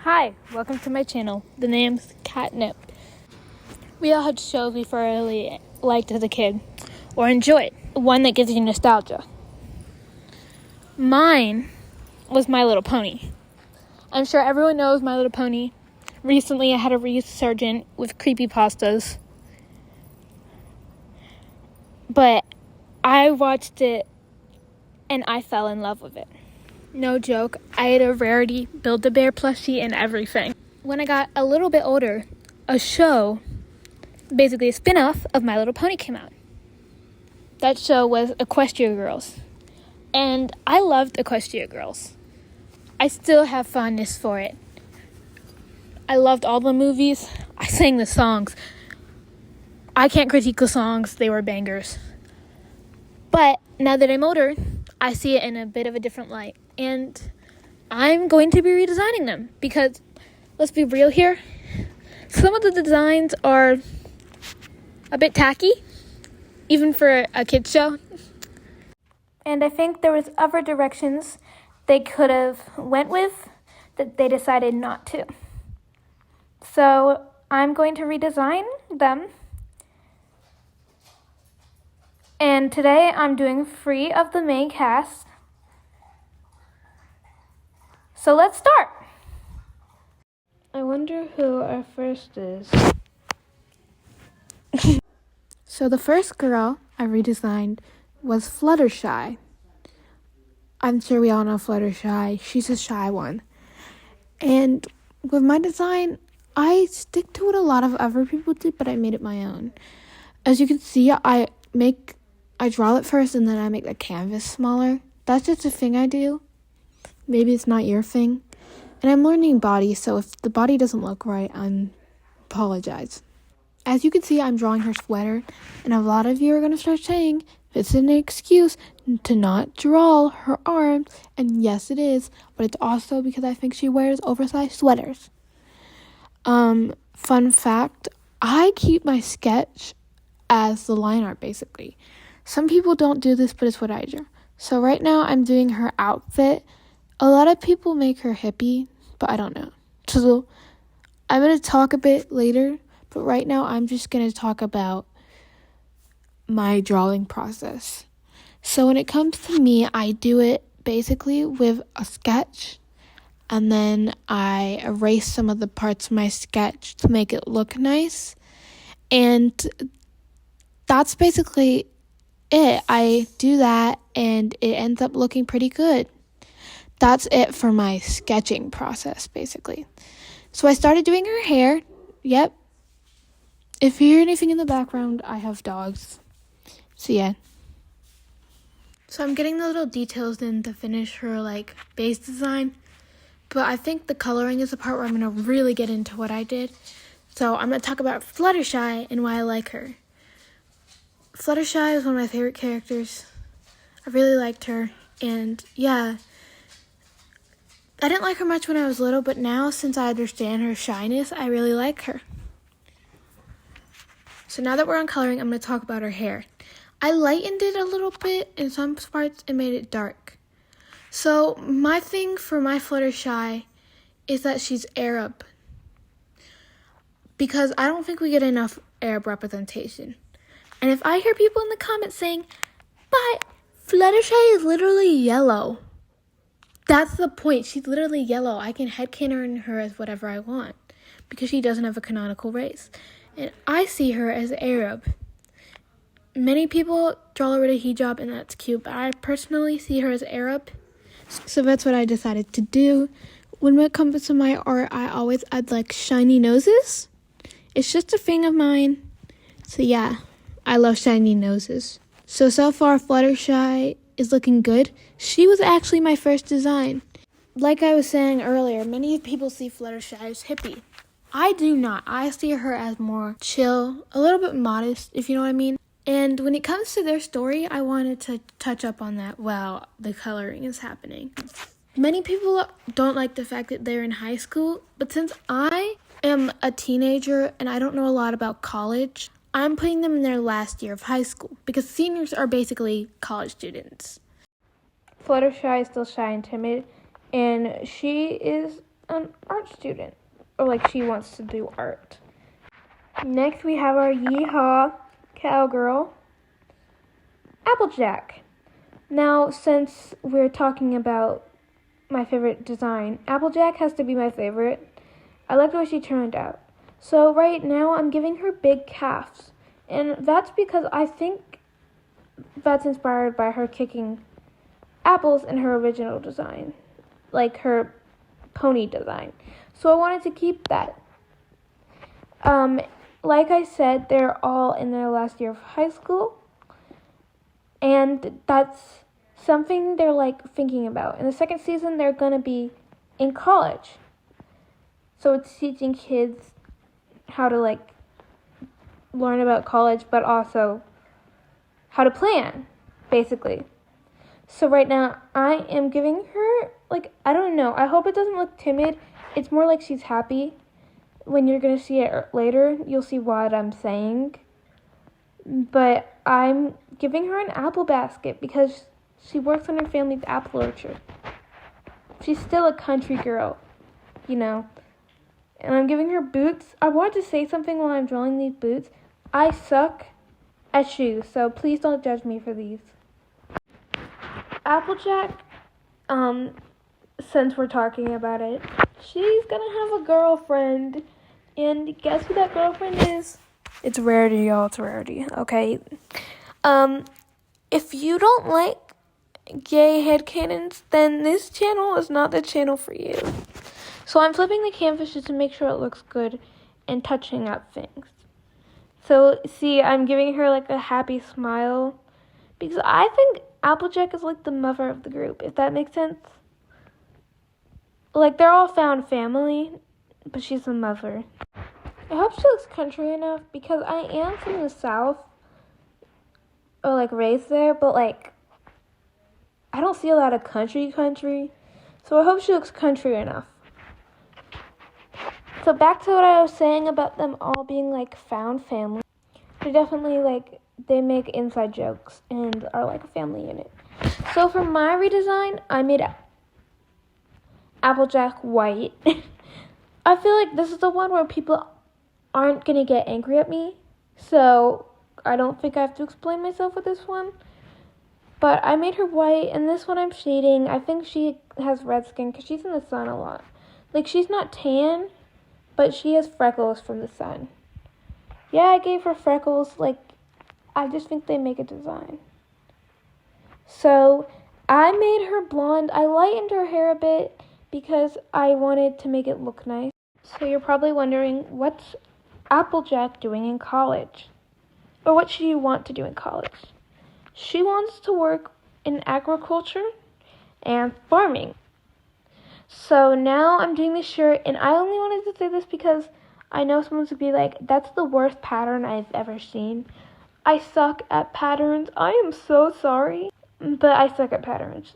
Hi, welcome to my channel. The name's Catnip. We all had shows we thoroughly liked as a kid or enjoyed. One that gives you nostalgia. Mine was My Little Pony. I'm sure everyone knows My Little Pony. Recently I had a resurgence with creepypastas. But I watched it and I fell in love with it. No joke, I had a Rarity Build-A-Bear plushie and everything. When I got a little bit older, a show, basically a spin-off of My Little Pony came out. That show was Equestria Girls. And I loved Equestria Girls. I still have fondness for it. I loved all the movies. I sang the songs. I can't critique the songs, they were bangers. But now that I'm older, I see it in a bit of a different light. And I'm going to be redesigning them because, let's be real here, some of the designs are a bit tacky, even for a kid's show. And I think there was other directions they could have went with that they decided not to. So I'm going to redesign them. And today I'm doing 3 of the main cast. So let's start. I wonder who our first is. So the first girl I redesigned was Fluttershy. I'm sure we all know Fluttershy. She's a shy one. And with my design, I stick to what a lot of other people do, but I made it my own. As you can see, I draw it first and then I make the canvas smaller. That's just a thing I do. Maybe it's not your thing. And I'm learning body, so if the body doesn't look right, I apologize. As you can see, I'm drawing her sweater, and a lot of you are going to start saying it's an excuse to not draw her arms, and yes it is, but it's also because I think she wears oversized sweaters. Fun fact, I keep my sketch as the line art basically. Some people don't do this, but it's what I do. So right now I'm doing her outfit. A lot of people make her hippie, but I don't know. So I'm going to talk a bit later, but right now I'm just going to talk about my drawing process. So when it comes to me, I do it basically with a sketch, and then I erase some of the parts of my sketch to make it look nice. And that's basically it. I do that and it ends up looking pretty good. That's it for my sketching process, basically. So I started doing her hair. Yep. If you hear anything in the background, I have dogs. So yeah. So I'm getting the little details in to finish her base design. But I think the coloring is the part where I'm going to really get into what I did. So I'm going to talk about Fluttershy and why I like her. Fluttershy is one of my favorite characters. I really liked her. And yeah, I didn't like her much when I was little, but now since I understand her shyness, I really like her. So now that we're on coloring, I'm going to talk about her hair. I lightened it a little bit in some parts and made it dark. So my thing for my Fluttershy is that she's Arab. Because I don't think we get enough Arab representation. And if I hear people in the comments saying, but Fluttershy is literally yellow. That's the point. She's literally yellow. I can headcanon her as whatever I want because she doesn't have a canonical race. And I see her as Arab. Many people draw her with a hijab and that's cute, but I personally see her as Arab. So that's what I decided to do. When it comes to my art, I always add shiny noses. It's just a thing of mine. So yeah, I love shiny noses. So far, Fluttershy is looking good. She was actually my first design. Like I was saying earlier, many people see Fluttershy as hippie. I do not. I see her as more chill, a little bit modest, if you know what I mean. And when it comes to their story, I wanted to touch up on that while the coloring is happening. Many people don't like the fact that they're in high school, but since I am a teenager and I don't know a lot about college, I'm putting them in their last year of high school because seniors are basically college students. Fluttershy is still shy and timid, and she is an art student, or like she wants to do art. Next we have our Yeehaw cowgirl, Applejack. Now, since we're talking about my favorite design, Applejack has to be my favorite. I like the way she turned out. So right now I'm giving her big calves. And that's because I think that's inspired by her kicking apples in her original design. Like her pony design. So I wanted to keep that. Like I said, they're all in their last year of high school. And that's something they're like thinking about. In the second season, they're going to be in college. So it's teaching kids how to like learn about college, but also how to plan, basically. So right now, I am giving her, like, I don't know. I hope it doesn't look timid. It's more like she's happy. When you're going to see it later, you'll see what I'm saying. But I'm giving her an apple basket because she works on her family's apple orchard. She's still a country girl, you know. And I'm giving her boots. I wanted to say something while I'm drawing these boots. I suck at shoes, so please don't judge me for these. Applejack, since we're talking about it, she's gonna have a girlfriend. And guess who that girlfriend is? It's Rarity, y'all. It's Rarity, okay? If you don't like gay headcanons, then this channel is not the channel for you. So I'm flipping the canvas just to make sure it looks good and touching up things. So, see, I'm giving her, like, a happy smile. Because I think Applejack is, like, the mother of the group, if that makes sense. Like, they're all found family, but she's the mother. I hope she looks country enough, because I am from the South, or, like, raised there, but, like, I don't see a lot of country, so I hope she looks country enough. So back to what I was saying about them all being, like, found family. They're definitely, like, they make inside jokes and are, like, a family unit. So for my redesign, I made Applejack white. I feel like this is the one where people aren't going to get angry at me. So I don't think I have to explain myself with this one. But I made her white, and this one I'm shading. I think she has red skin because she's in the sun a lot. Like, she's not tan, but she has freckles from the sun. Yeah, I gave her freckles. Like, I just think they make a design. So, I made her blonde. I lightened her hair a bit because I wanted to make it look nice. So, you're probably wondering, what's Applejack doing in college? Or what should you want to do in college? She wants to work in agriculture and farming. So now I'm doing this shirt, and I only wanted to say this because I know someone's going to be like, that's the worst pattern I've ever seen. I suck at patterns. I am so sorry, but I suck at patterns.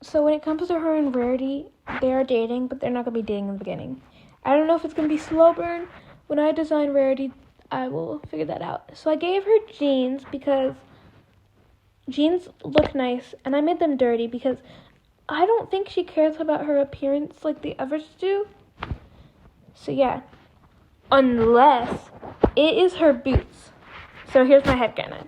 So when it comes to her and Rarity, they are dating, but they're not going to be dating in the beginning. I don't know if it's going to be slow burn. When I design Rarity, I will figure that out. So I gave her jeans because jeans look nice, and I made them dirty because I don't think she cares about her appearance like the others do. So yeah, unless it is her boots. So here's my headcanon.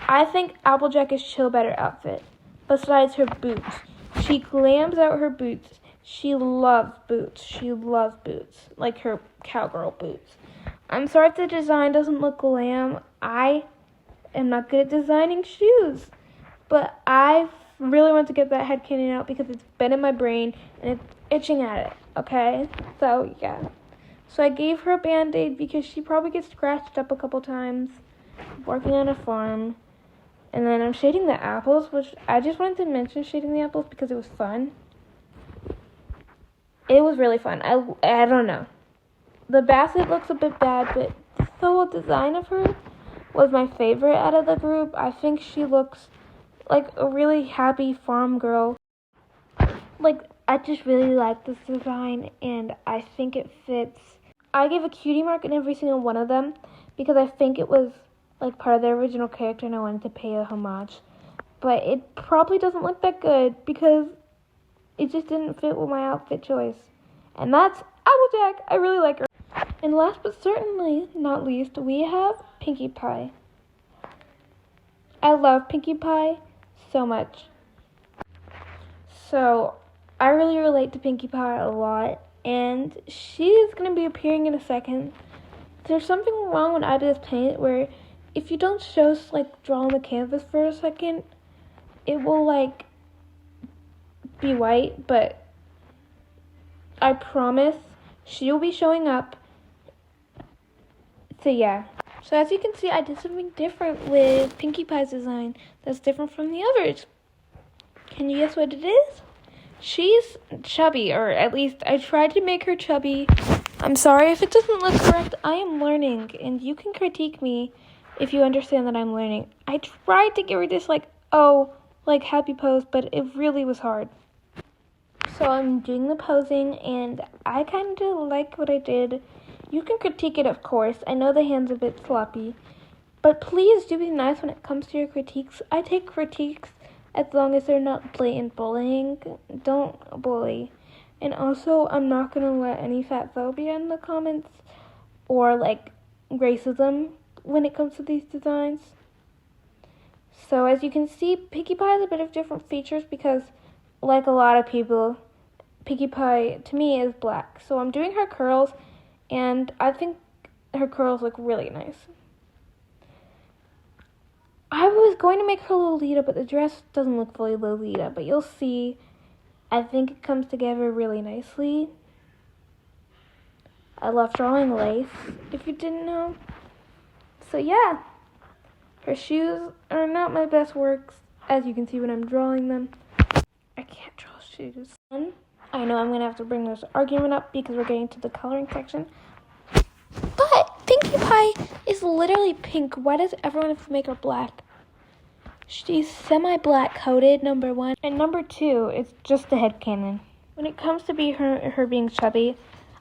I think Applejack is chill better outfit. Besides her boots, she glams out her boots. She loves boots. She loves boots, like her cowgirl boots. I'm sorry if the design doesn't look glam. I am not good at designing shoes, but I really want to get that headcanon out because it's been in my brain and it's itching at it, okay? So, yeah. So I gave her a Band-Aid because she probably gets scratched up a couple times working on a farm. And then I'm shading the apples, which I just wanted to mention shading the apples because it was fun. It was really fun. I don't know. The basket looks a bit bad, but the whole design of her was my favorite out of the group. I think she looks like a really happy farm girl. Like, I just really like this design, and I think it fits. I gave a cutie mark in every single one of them because I think it was like part of their original character and I wanted to pay a homage. But it probably doesn't look that good because it just didn't fit with my outfit choice. And that's Applejack. I really like her. And last but certainly not least, we have Pinkie Pie. I love Pinkie Pie so much. So, I really relate to Pinkie Pie a lot, and she is going to be appearing in a second. There's something wrong when I do this paint where if you don't draw on the canvas for a second, it will, be white, but I promise she will be showing up. So, yeah. So, as you can see, I did something different with Pinkie Pie's design that's different from the others. Can you guess what it is? She's chubby, or at least I tried to make her chubby. I'm sorry if it doesn't look correct. I am learning, and you can critique me if you understand that I'm learning. I tried to give her this, happy pose, but it really was hard. So I'm doing the posing, and I kind of like what I did. You can critique it, of course. I know the hand's a bit sloppy, but please do be nice when it comes to your critiques. I take critiques as long as they're not blatant bullying. Don't bully. And also, I'm not going to let any fat phobia in the comments or, racism when it comes to these designs. So, as you can see, Pinkie Pie has a bit of different features because, like a lot of people, Pinkie Pie, to me, is black. So, I'm doing her curls, and I think her curls look really nice. I was going to make her Lolita, but the dress doesn't look fully Lolita, but you'll see. I think it comes together really nicely. I love drawing lace, if you didn't know. So yeah, her shoes are not my best works, as you can see when I'm drawing them. I can't draw shoes. I know I'm going to have to bring this argument up because we're getting to the coloring section. But Pinkie Pie is literally pink. Why does everyone have to make her black? She's semi-black coated, number one. And number two, it's just the headcanon. When it comes to her being chubby,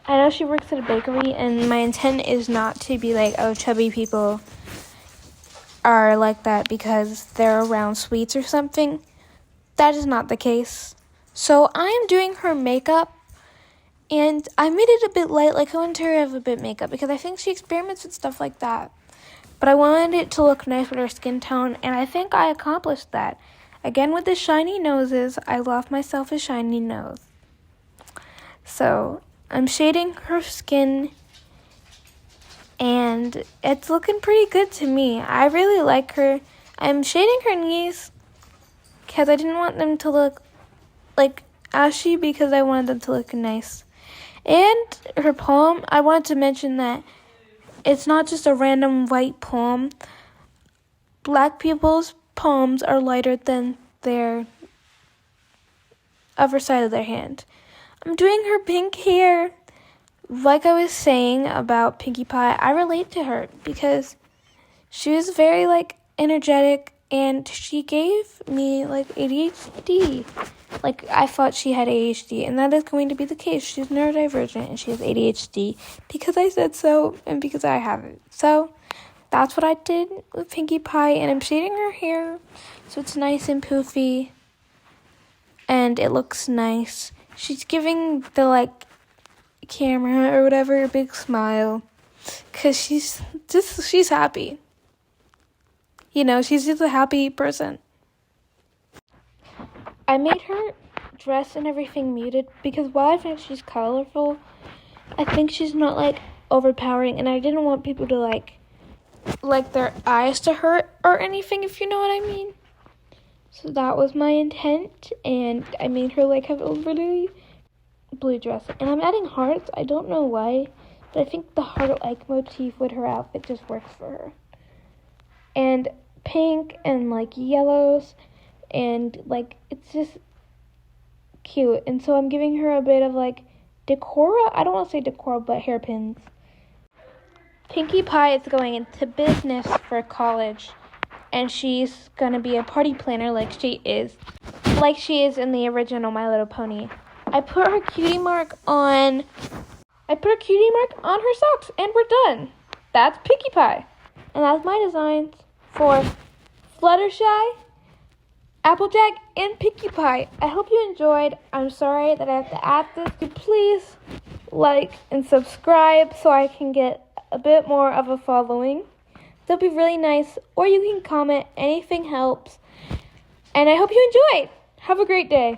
I know she works at a bakery, and my intent is not to be like, oh, chubby people are like that because they're around sweets or something. That is not the case. So I am doing her makeup, and I made it a bit light, I wanted her to have a bit makeup because I think she experiments with stuff like that. But I wanted it to look nice with her skin tone, and I think I accomplished that. Again, with the shiny noses, I love myself a shiny nose. So, I'm shading her skin, and it's looking pretty good to me. I really like her. I'm shading her knees because I didn't want them to look ashy because I wanted them to look nice. And her palm, I wanted to mention that it's not just a random white palm. Black people's palms are lighter than their other side of their hand. I'm doing her pink hair. Like I was saying about Pinkie Pie, I relate to her because she was very, energetic, and she gave me, ADHD. I thought she had ADHD, and that is going to be the case. She's neurodivergent, and she has ADHD because I said so and because I have it. So, that's what I did with Pinkie Pie, and I'm shading her hair so it's nice and poofy, and it looks nice. She's giving the, camera or whatever a big smile because she's happy. She's just a happy person. I made her dress and everything muted because while I think she's colorful, I think she's not, overpowering, and I didn't want people to, their eyes to hurt or anything, if you know what I mean. So that was my intent, and I made her, have a really blue dress. And I'm adding hearts. I don't know why, but I think the heart-like motif with her outfit just works for her. And pink and, yellows, and, it's just cute. And so I'm giving her a bit of, decor. I don't want to say decor, but hairpins. Pinkie Pie is going into business for college, and she's going to be a party planner like she is in the original My Little Pony. I put her cutie mark on her socks, and we're done. That's Pinkie Pie. And that's my designs for Fluttershy, Applejack and Pinkie Pie. I hope you enjoyed. I'm sorry that I have to add this. Could please like and subscribe so I can get a bit more of a following. That'll be really nice. Or you can comment. Anything helps. And I hope you enjoyed. Have a great day.